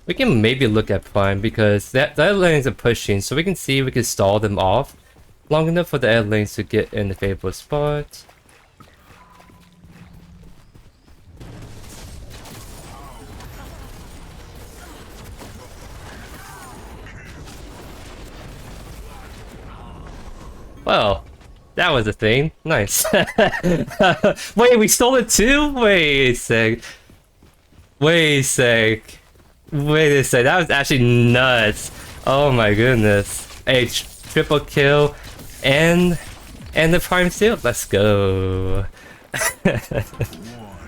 we can maybe look at Prime because the other lanes are pushing, so we can see if we can stall them off long enough for the other lanes to get in the favorable spot. Well, that was a thing. Nice. Wait, we stole it too? Wait a sec. Wait a sec. Wait a sec. That was actually nuts. Oh my goodness. A triple kill and the prime seal. Let's go.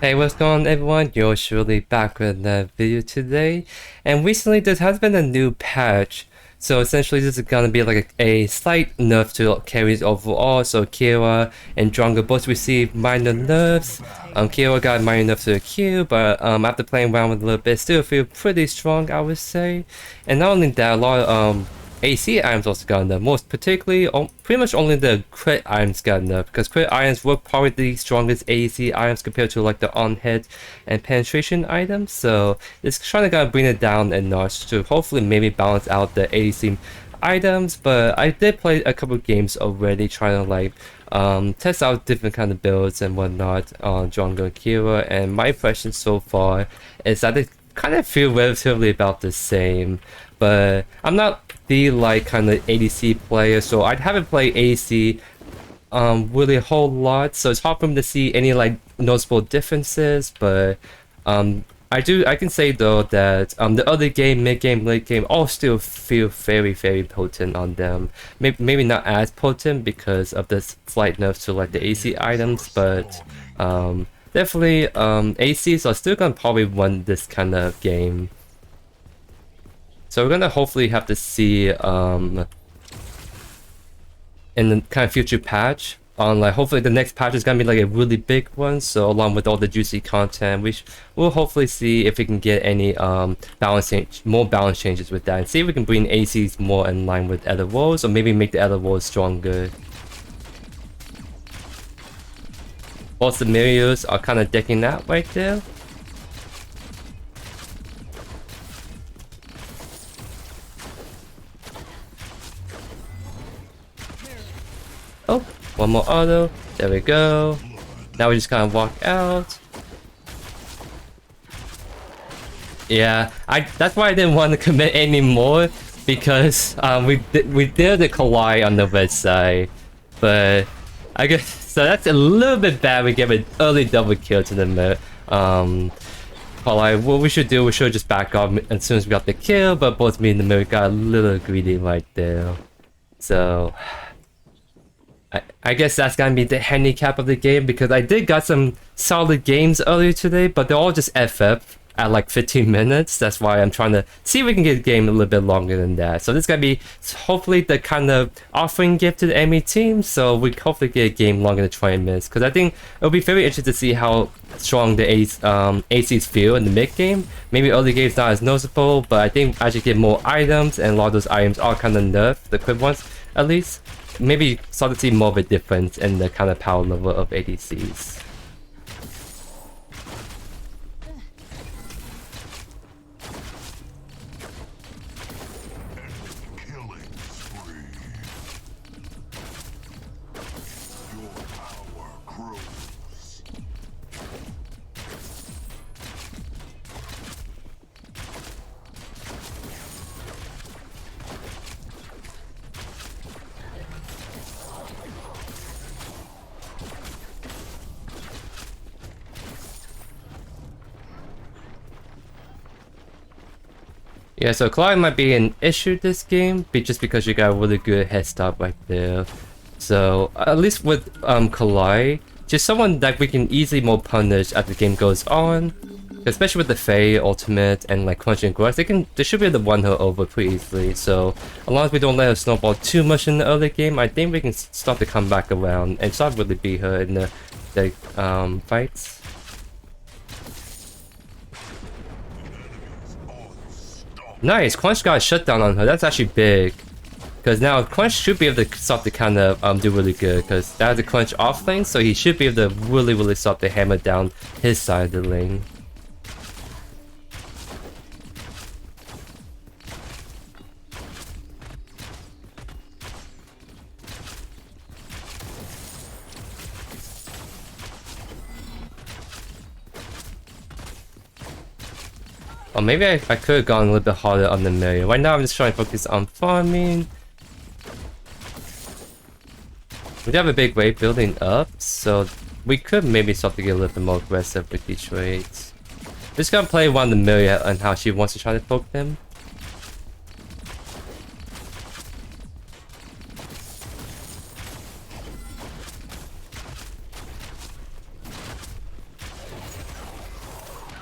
Hey, what's going on everyone? JoeYoursTruly back with a video today. And recently there has been a new patch. So essentially this is gonna be like a slight nerf to carries overall. So Kira and Drongo both received minor nerfs. Kira got minor nerfs to the Q, but after playing around with a little bit, still feel pretty strong, I would say. And not only that, a lot of AC items also got nerfed. Most particularly, pretty much only the crit items got nerfed, because crit items were probably the strongest AC items compared to like the on-hit and penetration items. So it's trying to bring it down a notch to hopefully maybe balance out the AC items. But I did play a couple of games already trying to like test out different kind of builds and whatnot on Drongo and Kira, and my impression so far is that they kind of feel relatively about the same. But I'm not the like kind of ADC player, so I haven't played ADC really a whole lot, so it's hard for me to see any like noticeable differences. But I can say though that the early game, mid game, late game all still feel very potent on them. Maybe not as potent because of the slight nerfs to like the AC items, but definitely ACs are still gonna probably win this kind of game. So we're gonna hopefully have to see in the kind of future patch on like hopefully the next patch is gonna be like a really big one. So along with all the juicy content, we'll hopefully see if we can get any more balance changes with that, and see if we can bring ACs more in line with other roles, or maybe make the other roles stronger. Whilst the Mirios are kind of decking that right there. Oh, one more auto. There we go. Now we just kind of walk out. Yeah, that's why I didn't want to commit anymore, because we did the collide on the red side, but I guess so that's a little bit bad. We give an early double kill to the collide. What we should do, we should just back off as soon as we got the kill, but both me and the mirror got a little greedy right there. So I guess that's gonna be the handicap of the game, because I did got some solid games earlier today, but they're all just FF at like 15 minutes. That's why I'm trying to see if we can get a game a little bit longer than that. So this is gonna be hopefully the kind of offering gift to the enemy team, so we hopefully get a game longer than 20 minutes, because I think it'll be very interesting to see how strong the ACs feel in the mid game. Maybe early game's not as noticeable, but I think as you get more items, and a lot of those items are kind of nerfed, the quick ones at least, maybe start to see more of a difference in the kind of power level of ADCs. Yeah, so collide might be an issue this game, just because you got a really good head start right there. So at least with collide, just someone that we can easily more punish as the game goes on, especially with the Faye ultimate and like crunching grass, they should be able to one her over pretty easily. So as long as we don't let her snowball too much in the early game, I think we can start to come back around and start really beat her in the fights. Nice, Crunch got a shutdown on her. That's actually big, because now Crunch should be able to start to kind of do really good, because that has a Crunch off lane, so he should be able to really start to hammer down his side of the lane. Or maybe I could have gone a little bit harder on the million. Right now I'm just trying to focus on farming. We do have a big wave building up, so we could maybe start to get a little bit more aggressive with each trades. Just gonna play one the million on how she wants to try to poke them.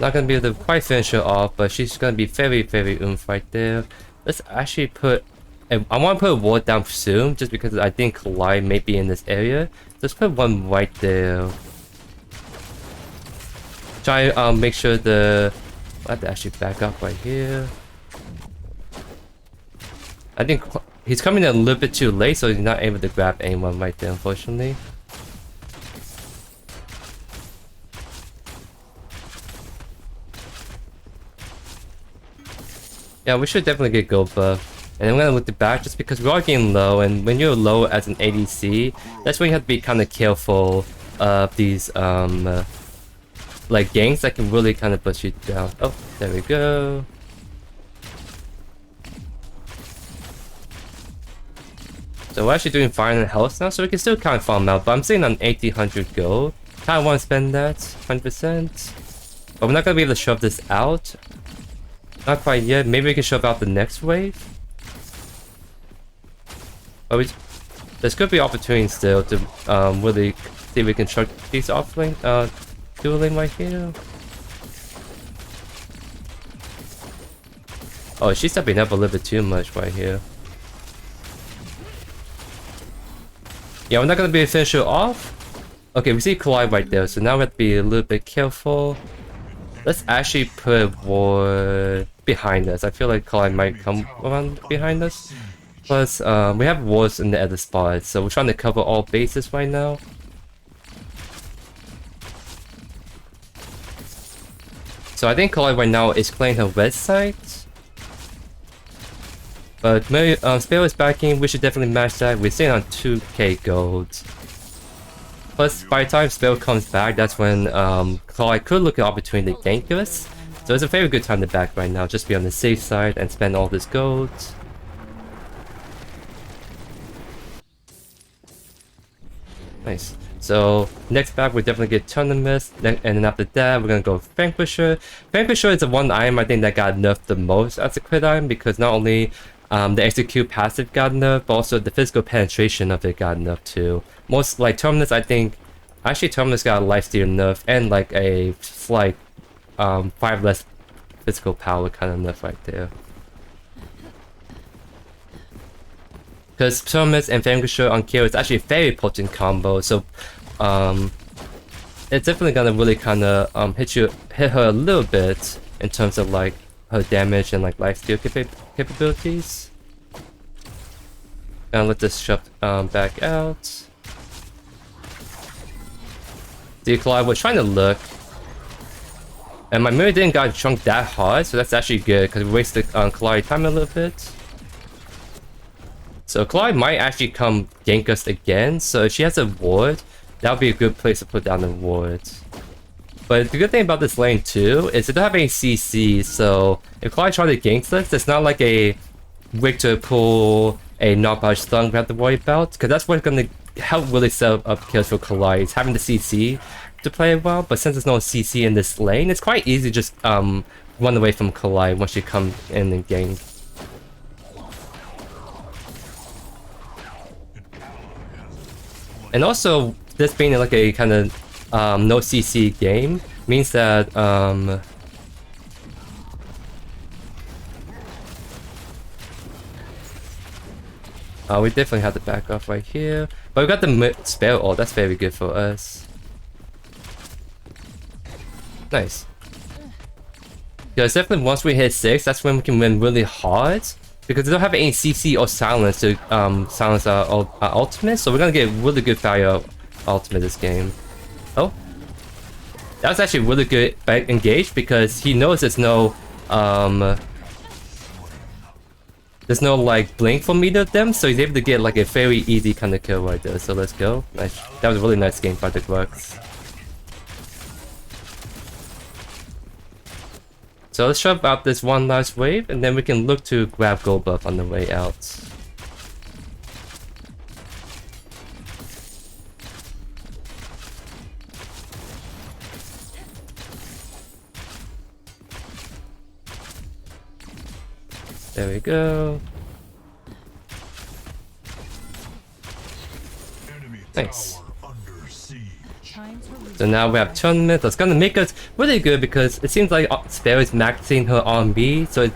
Not gonna be able to quite finish her off, but she's gonna be very, very oomph right there. Let's actually put... I want to put a ward down soon, just because I think Collide may be in this area. Let's put one right there. Try make sure the... I have to actually back up right here. I think he's coming in a little bit too late, so he's not able to grab anyone right there, unfortunately. Yeah, we should definitely get gold buff. And I'm gonna look the back just because we are getting low, and when you're low as an ADC, that's when you have to be kind of careful of these like ganks that can really kind of push you down. Oh, there we go. So we're actually doing fine in health now, so we can still kind of farm out, but I'm sitting on 1800 gold. Kind of want to spend that 100%, but we're not gonna be able to shove this out. Not quite yet. Maybe we can shove out the next wave. But there's could be opportunity still to really see if we can chuck these offlane, dueling right here. Oh, she's stepping up a little bit too much right here. Yeah, we're not gonna be able to finish her off. Okay, we see Collide right there, so now we have to be a little bit careful. Let's actually put a ward behind us. I feel like Collide might come around behind us. Plus, we have wards in the other spots, so we're trying to cover all bases right now. So I think Collide right now is playing her red side. But maybe Spell is backing, we should definitely match that. We're sitting on 2k gold. Plus, by the time Spell comes back, that's when Collide could look at opportunity to gank us. So it's a very good time to back right now, just be on the safe side and spend all this gold. Nice. So next back we definitely get Termiminus, and then after that we're gonna go Vanquisher. Vanquisher is the one item I think that got nerfed the most as a crit item, because not only the execute passive got nerfed, but also the physical penetration of it got nerfed too. Most like Termiminus, I think actually Termiminus got a lifesteal nerf and like a like 5 less physical power kind of nerf right there. Because Termiminus and Vanquisher on kill is actually a very potent combo, so it's definitely gonna really kind of hit her a little bit in terms of like her damage and like lifesteal capabilities. And let this shove back out. The Collide was trying to look, and my mirror didn't got shrunk that hard, so that's actually good because we wasted Collide time a little bit. So Collide might actually come gank us again, so if she has a ward, that would be a good place to put down the ward. But the good thing about this lane too is it don't have any CC, so if Collide tries to gank us, it's not like a Victor pull, a knockback stun we have to worry about, because that's what's going to help really set up kills for Collide, is having the CC to play it well. But since there's no CC in this lane, it's quite easy to just run away from Collide once you come in and gank. And also, this being like a kind of no CC game means that we definitely have to back off right here. But we got the spell ult, that's very good for us. Nice. Because definitely once we hit 6, that's when we can win really hard. Because they don't have any CC or silence to silence our ultimate, so we're gonna get really good value of ultimate this game. Oh, that was actually really good engage because he knows there's no like blink from either of them, so he's able to get like a very easy kind of kill right there. So let's go. Nice. That was a really nice game by the Bucks. So let's shove out this one last wave, and then we can look to grab gold buff on the way out. There we go. Nice. So now we have Tournament. That's gonna make us really good because it seems like Spare is maxing her RB, so it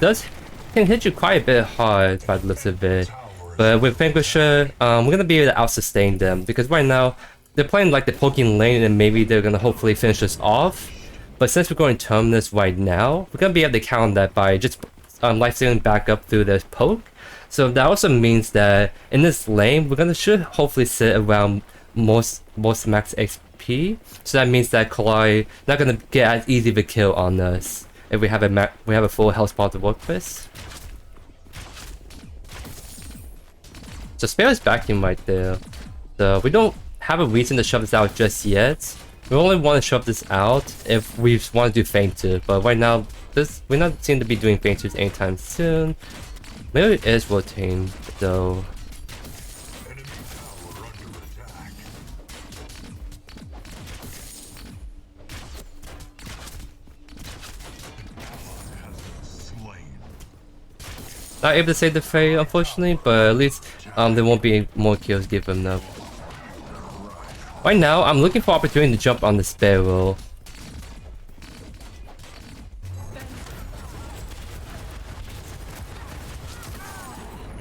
can hit you quite a bit hard by the looks of it. But with Vanquisher, we're gonna be able to out-sustain them because right now they're playing like the poking lane and maybe they're gonna hopefully finish us off. But since we're going Terminus right now, we're gonna be able to counter that by just life-stealing back up through this poke. So that also means that in this lane, should hopefully sit around most max XP. So that means that Kalai not gonna get as easy of a kill on us if we have a full health bar to work with. So Spare is backing right there. So we don't have a reason to shove this out just yet. We only want to shove this out if we want to do Fainter, but right now we're not seem to be doing Fainters anytime soon. Maybe it is rotating though. Not able to save the Fae unfortunately, but at least there won't be more kills given up. Right now, I'm looking for opportunity to jump on the Sparrow.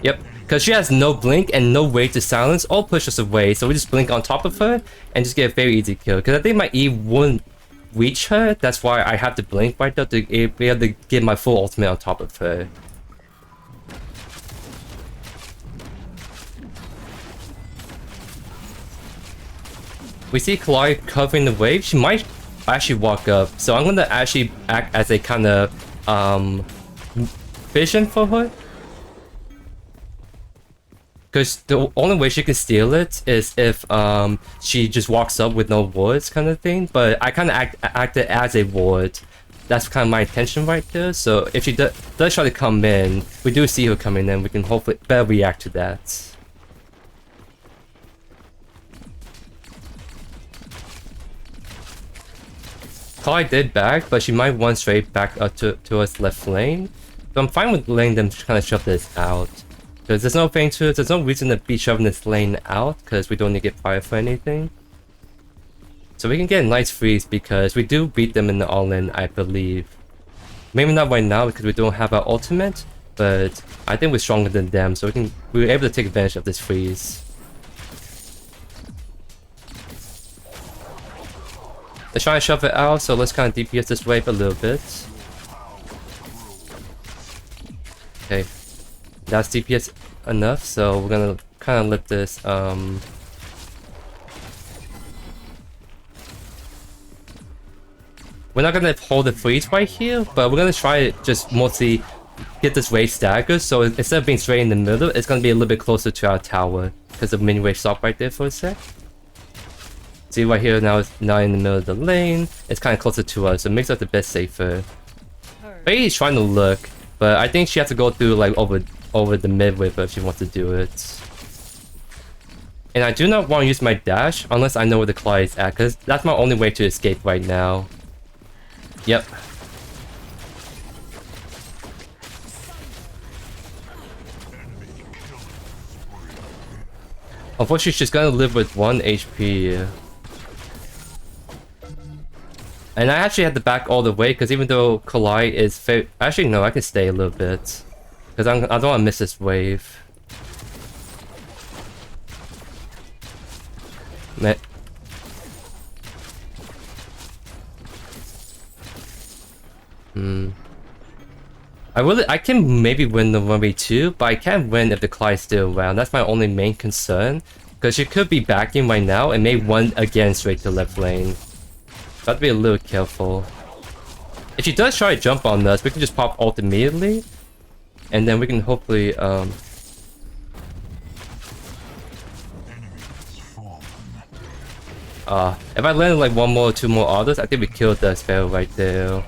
Yep, because she has no blink and no way to silence or push us away, so we just blink on top of her and just get a very easy kill. Because I think my E wouldn't reach her, that's why I have to blink right now to be able to get my full ultimate on top of her. We see Kalai covering the wave. She might actually walk up, so I'm gonna actually act as a kind of vision for her. Because the only way she can steal it is if she just walks up with no wards kind of thing. But I kind of acted as a ward. That's kind of my intention right there. So if she does try to come in, we do see her coming in. We can hopefully better react to that. Kalai did back, but she might run straight back up towards left lane. So I'm fine with letting them kind of shove this out. Because there's no thing to it, there's no reason to be shoving this lane out, because we don't need to get fire for anything. So we can get a nice freeze because we do beat them in the all-in, I believe. Maybe not right now because we don't have our ultimate, but I think we're stronger than them, so we're able to take advantage of this freeze. They're trying to shove it out, so let's kind of DPS this wave a little bit. Okay, that's DPS enough, so we're gonna kind of let this we're not gonna hold the freeze right here, but we're gonna try to just mostly get this wave staggered, so instead of being straight in the middle, it's gonna be a little bit closer to our tower, because the mini wave stopped right there for a sec. See right here now, it's not in the middle of the lane. It's kind of closer to us, so it makes us a bit safer. Faye's trying to look, but I think she has to go through like over the mid wave if she wants to do it. And I do not want to use my dash unless I know where the claw is at, because that's my only way to escape right now. Yep. Unfortunately, she's gonna live with 1 HP. And I actually had to back all the way because even though Kalai is actually no, I can stay a little bit because I don't want to miss this wave. I can maybe win the 1v2, but I can't win if the Kalai is still around. That's my only main concern because she could be backing right now and may run again straight to left lane. Got to be a little careful. If she does try to jump on us, we can just pop ult immediately. And then we can hopefully, if I landed like 1 more or 2 more autos, I think we killed the Sparrow right there.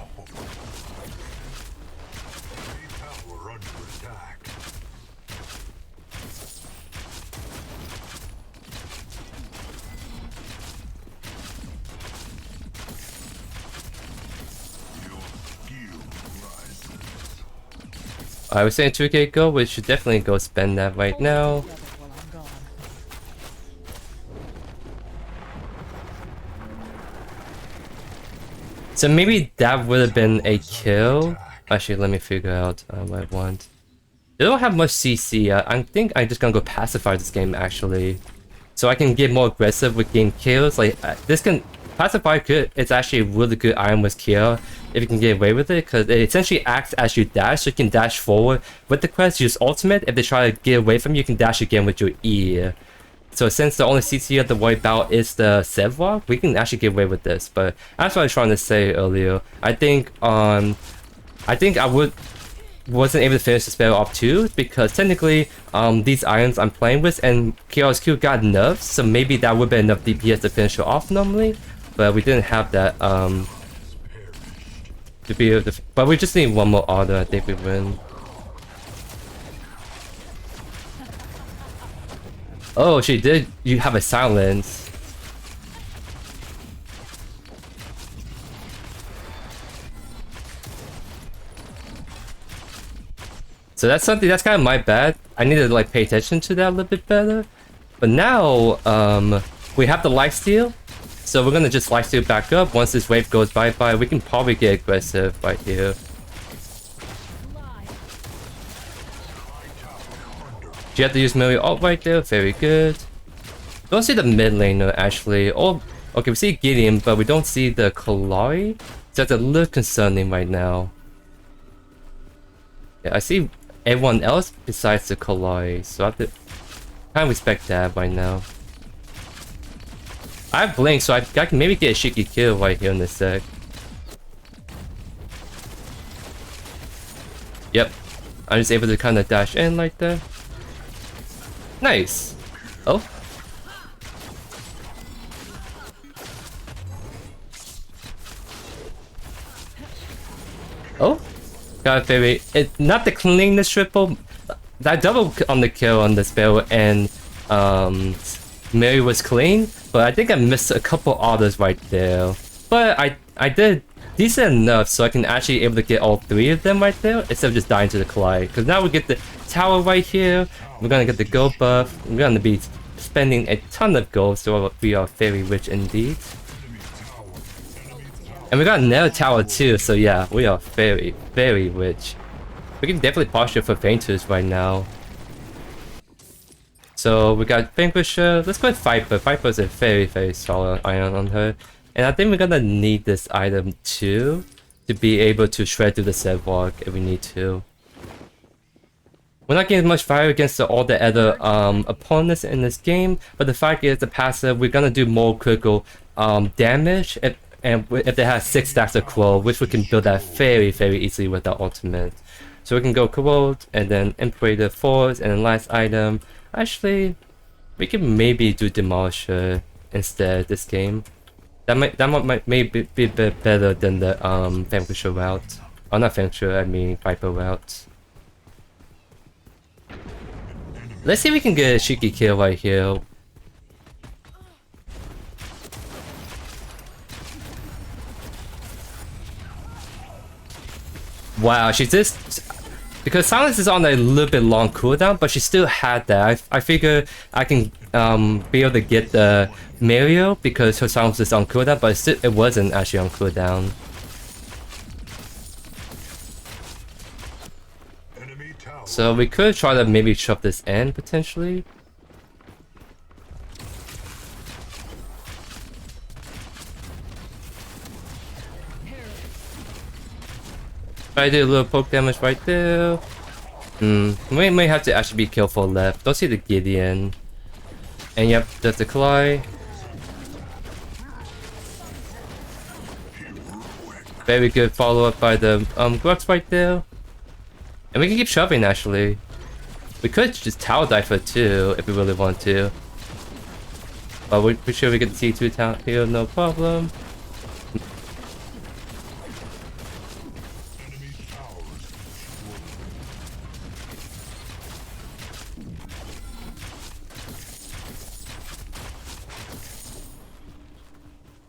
I was saying 2k gold, we should definitely go spend that right now. So maybe that would have been a kill. Actually, let me figure out what I want. They don't have much CC. I think I'm just gonna go Pacifier this game actually, so I can get more aggressive with getting kills. Like this can Pacifier could. It's actually a really good item with kill if you can get away with it, because it essentially acts as you dash. So you can dash forward with the Crest. Use ultimate. If they try to get away from you, you can dash again with your E. So since the only CC you have to worry about is the Sevrock, we can actually get away with this. But that's what I was trying to say earlier. I think I wasn't able to finish the spell off too, because technically these items I'm playing with and KRSQ got nerfs, so maybe that would be enough DPS to finish it off normally, but we didn't have that to be able to, but we just need one more order. I think we win. Oh, she did. You have a silence. So that's something that's kind of my bad. I need to like pay attention to that a little bit better. But now we have the lifesteal, so we're gonna just lifesteal back up. Once this wave goes bye, we can probably get aggressive right here. You have to use melee ult right there. Very good. Don't see the mid laner actually. Oh, okay, we see Gideon, but we don't see the Kalari. So that's a little concerning right now. Yeah, I see everyone else besides the Kalari, so I have to kind of respect that right now. I have Blink, so I can maybe get a cheeky kill right here in this sec. Yep, I'm just able to kind of dash in like that. Nice. Oh. Oh. Got a very... not the cleanest triple. That double on the kill on the spell and Mary was clean, but I think I missed a couple orders right there. But I did decent enough so I can actually able to get all three of them right there instead of just dying to the collide. Because now we get the tower right here. We're gonna get the gold buff. We're gonna be spending a ton of gold, so we are very rich indeed. And we got another tower too, so yeah, we are very, very rich. We can definitely posture for Fainters right now. So we got Vanquisher. Let's go with Viper. Viper is a very, very solid iron on her. And I think we're gonna need this item too, to be able to shred through the Sevrock if we need to. We're not getting much fire against all the other opponents in this game, but the fact is the passive, we're gonna do more critical damage if they have 6 stacks of Crow, which we can build that very, very easily with our ultimate. So we can go Corrode, and then Imperator Force, and then last item. Actually, we can maybe do Demolisher instead this game. That might maybe be a bit better than the Vanquisher route. Oh, not Vanquisher, I mean Viper route. Let's see if we can get a cheeky kill right here. Wow, she just... Because Silence is on a little bit long cooldown, but she still had that. I figure I can be able to get the Mario because her Silence is on cooldown, but it wasn't actually on cooldown. So we could try to maybe shove this in potentially. I do a little poke damage right there. We may have to actually be careful left. Don't see the Gideon. And yep, that's the Clyde. Very good follow up by the Grux right there. And we can keep shoving actually. We could just tower dive for 2 if we really want to. But we're sure we get the C2 tower here, no problem.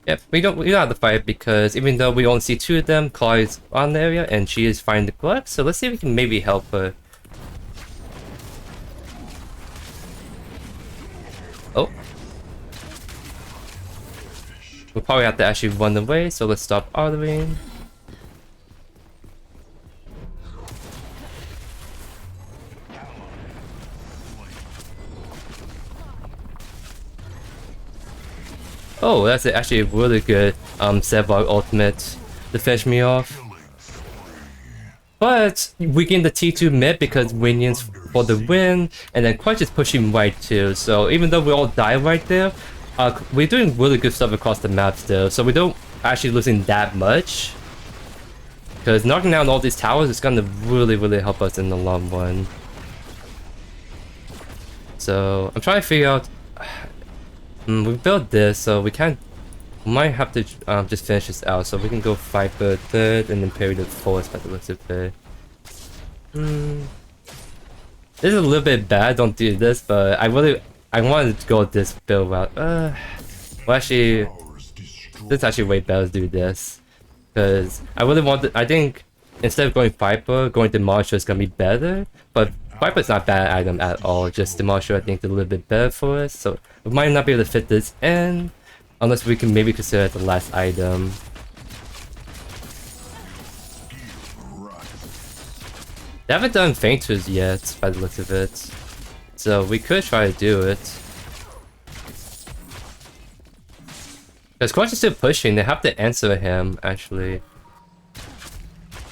Yep, we don't have to fight because even though we only see 2 of them, Chloe's on the area and she is fighting the Gluck, so let's see if we can maybe help her. Oh. We'll probably have to actually run away, so let's stop autoing. Oh, that's actually a really good Sevlog ultimate to finish me off. But we gain the T2 mid because minions for the win, and then Crest is pushing right too. So even though we all die right there, we're doing really good stuff across the map still. So we don't actually losing that much. Because knocking down all these towers is gonna really help us in the long run. So I'm trying to figure out. We built this, so we might have to just finish this out, so we can go Viper 3rd and Imperator 4th by the looks of it. This is a little bit bad, don't do this, but I wanted to go this build route. Well actually, this is actually way better to do this. Because I think instead of going Viper, going Demolisher is gonna be better, but Viper's not a bad item at all, just Demolisher I think is a little bit better for us, so we might not be able to fit this in, unless we can maybe consider it the last item. They haven't done Fainters yet, by the looks of it, so we could try to do it. Because Crest is still pushing, they have to answer him, actually.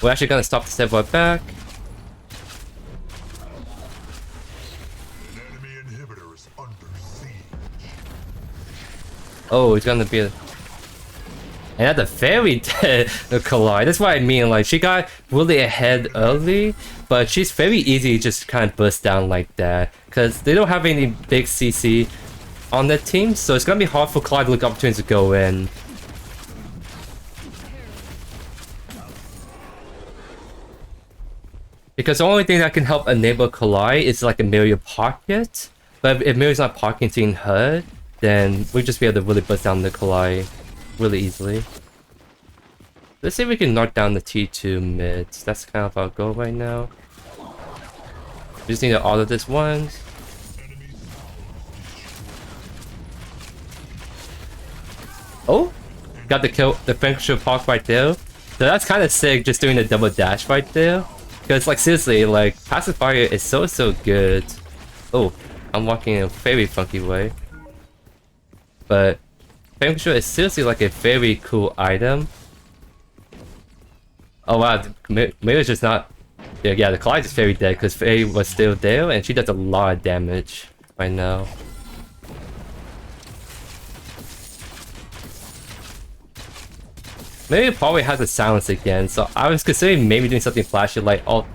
We're actually gonna stop the Sevlog back. Oh, it's gonna be a... And that's a very dead Collide. That's what I mean, like, she got really ahead early, but she's very easy to just kind of burst down like that. Because they don't have any big CC on that team, so it's gonna be hard for Collide to look opportunities to go in. Because the only thing that can help enable Collide is like a Mirror pocket, but if Mirror's not pocketing her, then we'll just be able to really burst down the Collide really easily. Let's see if we can knock down the T2 mid. That's kind of our goal right now. We just need to auto this once. Oh! Got the kill, the Vanquisher park right there. So that's kind of sick, just doing the double dash right there. Because like seriously, like Pacifier is so good. Oh, I'm walking in a very funky way. But Vanquisher is seriously like a very cool item. Oh wow, May's just not... Yeah, the Collide is very dead because Faye was still there and she does a lot of damage right now. Maybe probably has a silence again, so I was considering maybe doing something flashy like all...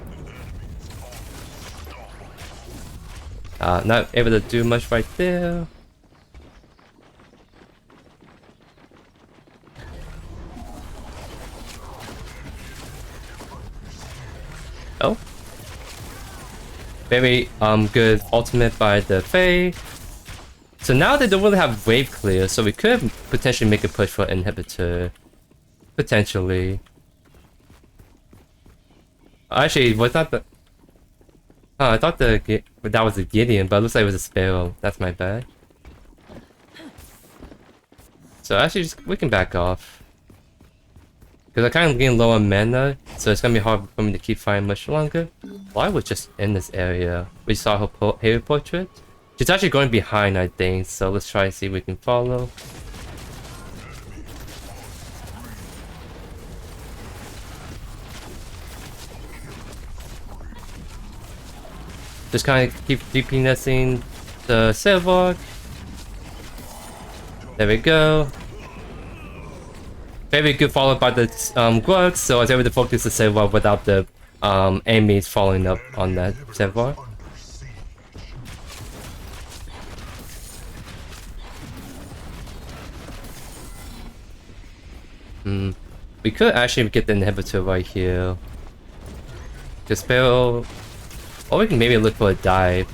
not able to do much right there. Oh. Very good ultimate by the Faye. So now they don't really have wave clear, so we could potentially make a push for Inhibitor. Potentially. Actually, was that the... Oh, I thought that was a Gideon, but it looks like it was a Sparrow. That's my bad. So actually, we can back off. Because I kind of getting low on mana, so it's gonna be hard for me to keep fighting much longer. Why was just in this area? We saw her hero portrait. She's actually going behind, I think, so let's try to see if we can follow. Just kind of keep DPSing the Sevlog. There we go. Very good followed by the Gluck, so I was able to focus the Sevlog without the enemies following up on that Sevlog. We could actually get the Inhibitor right here. Just Sparrow... Or we can maybe look for a dive.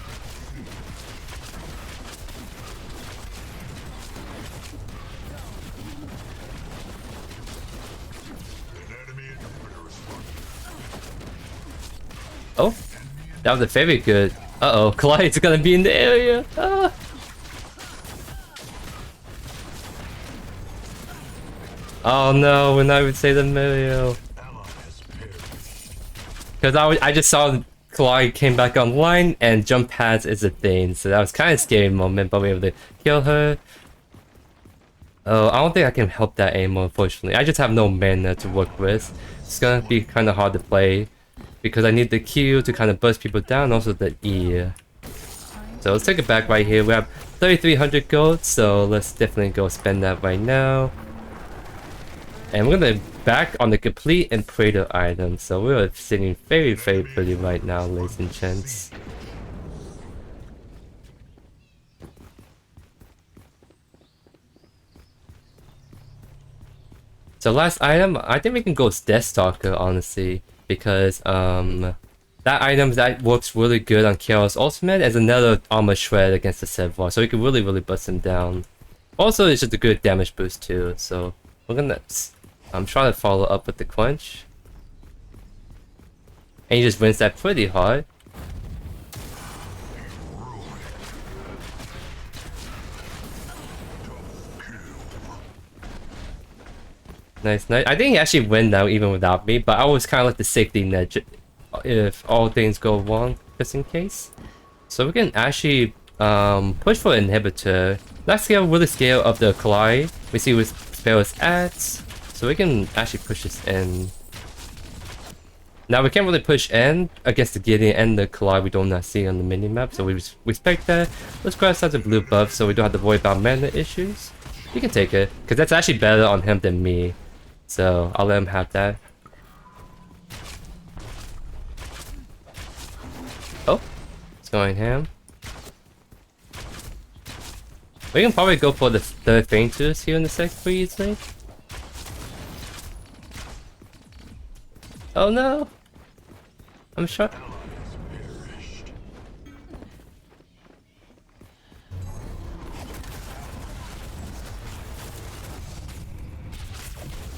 That was a very good. Uh-oh, Clyde's gonna be in the area. Ah. Oh no, we're not even saying the Mario. Because I just saw Clyde came back online and jump pads is a thing, so that was kind of a scary moment, but we were able to kill her. Oh, I don't think I can help that anymore, unfortunately. I just have no mana to work with. It's gonna be kind of hard to play because I need the Q to kind of burst people down, also the E. So let's take it back right here. We have 3,300 gold, so let's definitely go spend that right now. And we're gonna back on the complete Imperator item, so we're sitting very pretty right now, ladies and gents. So last item, I think we can go Deathstalker, honestly, because that item that works really good on Chaos Ultimate as another armor shred against the Sevvar, so we can really bust him down. Also, it's just a good damage boost too, so we're gonna try to follow up with the Quench. And he just wins that pretty hard. Nice. I think he actually win now even without me, but I was kind of like the safety net if all things go wrong, just in case. So we can actually push for an inhibitor. Let's scale really scale of the Clyde. We see what spell is at. So we can actually push this in. Now we can't really push in against the Gideon and the Clyde we do not see on the minimap, so we respect that. Let's grab out the blue buff so we don't have to worry about mana issues. You can take it, because that's actually better on him than me. So I'll let him have that. Oh, it's going ham. We can probably go for the fainters here in the sec pretty easily. Oh no! I'm sure.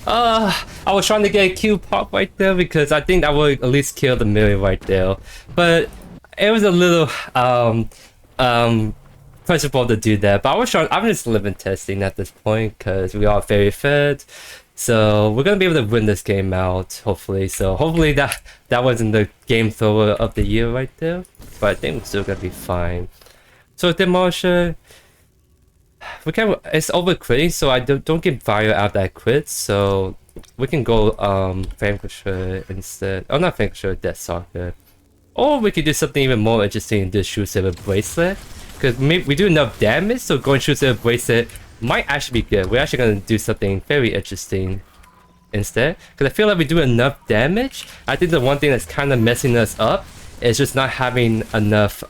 I was trying to get a Q pop right there because I think I would at least kill the Millie right there. But it was a little principle to do that. But I'm just living testing at this point because we are very fed. So we're gonna be able to win this game out, hopefully. So hopefully that wasn't the game thrower of the year right there. But I think we're still gonna be fine. So Demolisher, it's over critting, so I don't get fire out that crit. So we can go Vanquisher instead. Oh, not Vanquisher, Deathstalker. Or we could do something even more interesting and do Truesilver Bracelet. Because we do enough damage, so going Truesilver Bracelet might actually be good. We're actually going to do something very interesting instead. Because I feel like we do enough damage. I think the one thing that's kind of messing us up is just not having enough,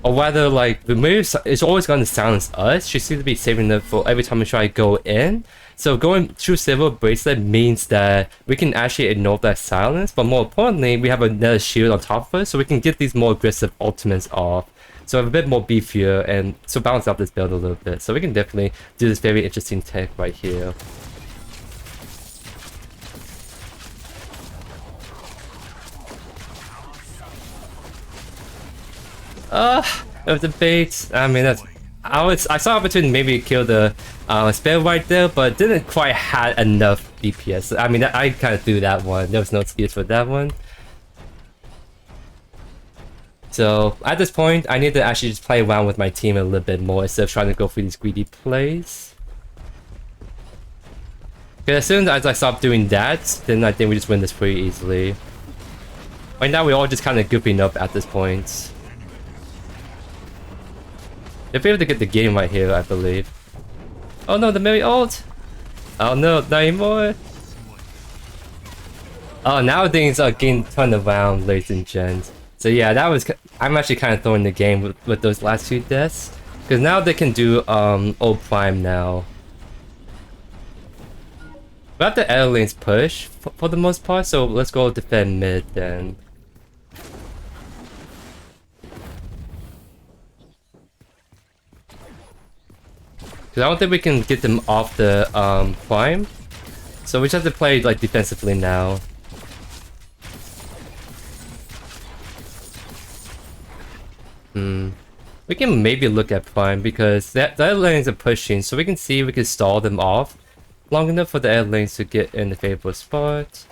or rather, like, the move is always going to silence us. She seems to be saving it for every time we try to go in. So going Truesilver Bracelet means that we can actually ignore that silence. But more importantly, we have another shield on top of us, so we can get these more aggressive ultimates off. So I'm a bit more beefier and so balance out this build a little bit. So we can definitely do this very interesting tech right here. It was a bait. I mean, I saw opportunity maybe kill the spell right there, but didn't quite have enough DPS. I mean, I kind of threw that one. There was no excuse for that one. So at this point, I need to actually just play around with my team a little bit more instead of trying to go for these greedy plays. Because as soon as I stop doing that, then I think we just win this pretty easily. Right now, we're all just kind of goofing up at this point. If we able to get the game right here, I believe. Oh no, the Mary ult! Oh no, not anymore! Oh, now things are getting turned around, ladies and gents. So yeah, I'm actually kind of throwing the game with those last two deaths. Because now they can do old prime now. We have the air lanes push for the most part, so let's go defend mid then. Because I don't think we can get them off the prime. So we just have to play like defensively now. We can maybe look at Prime because the other lanes are pushing, so we can see if we can stall them off long enough for the other lanes to get in the favorable spot.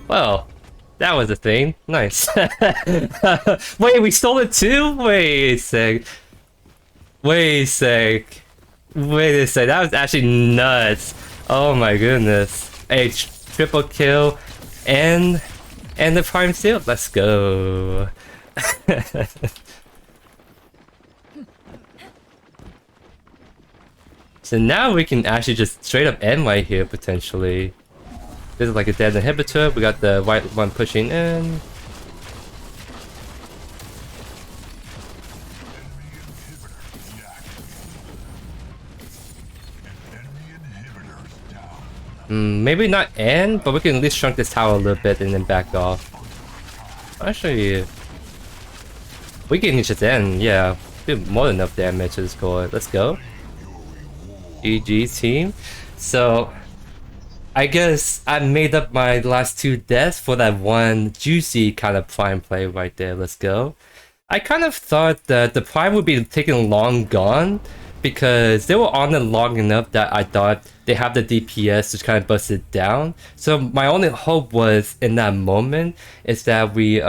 Well, that was a thing. Nice. Wait, we stole it too? Wait a sec. Wait a sec. Wait a sec. That was actually nuts. Oh my goodness. A triple kill and the prime seal. Let's go. So now we can actually just straight up end right here potentially. This is like a dead inhibitor. We got the white one pushing in. Maybe not end, but we can at least shrunk this tower a little bit and then back off. Actually, we can just end, yeah. Do more than enough damage to score. Let's go. GG team. So, I guess I made up my last 2 deaths for that one juicy kind of prime play right there. Let's go. I kind of thought that the prime would be taken long gone because they were on it long enough that I thought they have the DPS to kind of bust it down. So my only hope was in that moment is that we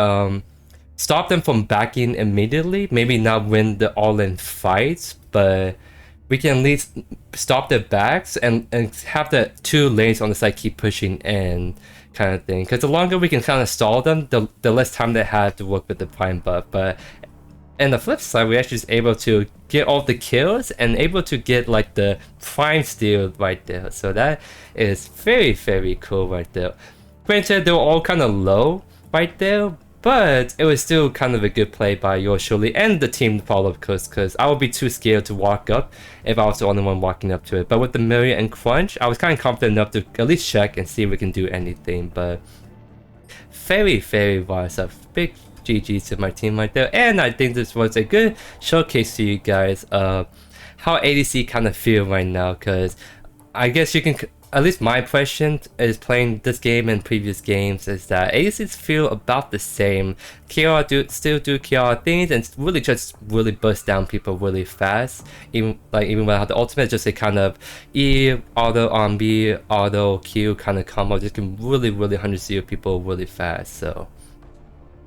stop them from backing immediately. Maybe not win the all-in fights, but we can at least stop their backs and have the 2 lanes on the side keep pushing in kind of thing. Because the longer we can kind of stall them, the less time they have to work with the prime buff. But on the flip side, we're actually just able to get all the kills and able to get like the prime steal right there. So that is very, very cool right there. Granted, they were all kind of low right there, but it was still kind of a good play by JoeYoursTruly and the team to follow up because I would be too scared to walk up if I was the only one walking up to it. But with the Mirror and Crunch, I was kind of confident enough to at least check and see if we can do anything. But very, very wise up. Big GG to my team right there. And I think this was a good showcase to you guys of how ADC kind of feel right now, because I guess you can, at least my impression is playing this game and previous games is that ADCs feel about the same. KR still do KR things and really just really bust down people really fast. Even without the ultimate, just a kind of E, auto on B, auto Q kind of combo just can really 100 people really fast. So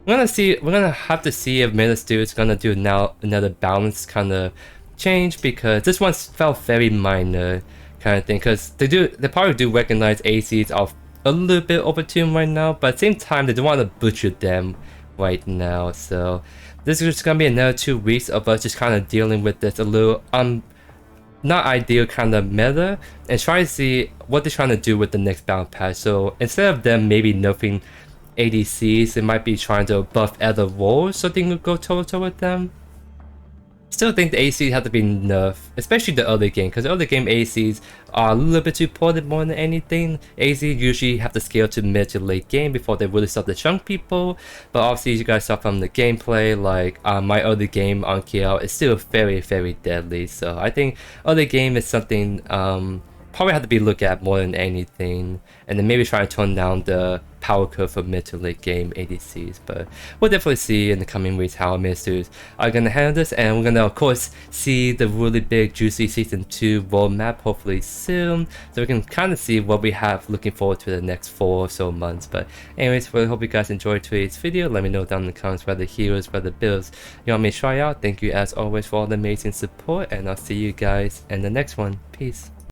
we're gonna have to see if Minister is gonna do now another balance kind of change, because this one felt very minor kind of thing, because they probably do recognize ACs of a little bit overtuned right now, but at the same time they don't want to butcher them right now. So this is just gonna be another 2 weeks of us just kind of dealing with this a little not ideal kind of meta and try to see what they're trying to do with the next balance patch. So instead of them maybe nerfing ADCs, they might be trying to buff other roles so they can go toe-to-toe with them. Still think the ACs have to be nerfed, especially the early game, because the early game ACs are a little bit too ported more than anything. ACs usually have to scale to mid to late game before they really start to chunk people, but obviously you guys saw from the gameplay, like my early game on KL is still very deadly. So I think early game is something probably have to be looked at more than anything, and then maybe try to tone down the power curve for mid to late game ADCs. But we'll definitely see in the coming weeks how ministers are gonna handle this, and we're gonna of course see the really big juicy season 2 roadmap hopefully soon, so we can kind of see what we have looking forward to the next 4 or so months. But anyways, really hope you guys enjoyed today's video. Let me know down in the comments what the heroes, what the builds you want me to try out. Thank you as always for all the amazing support, and I'll see you guys in the next one. Peace.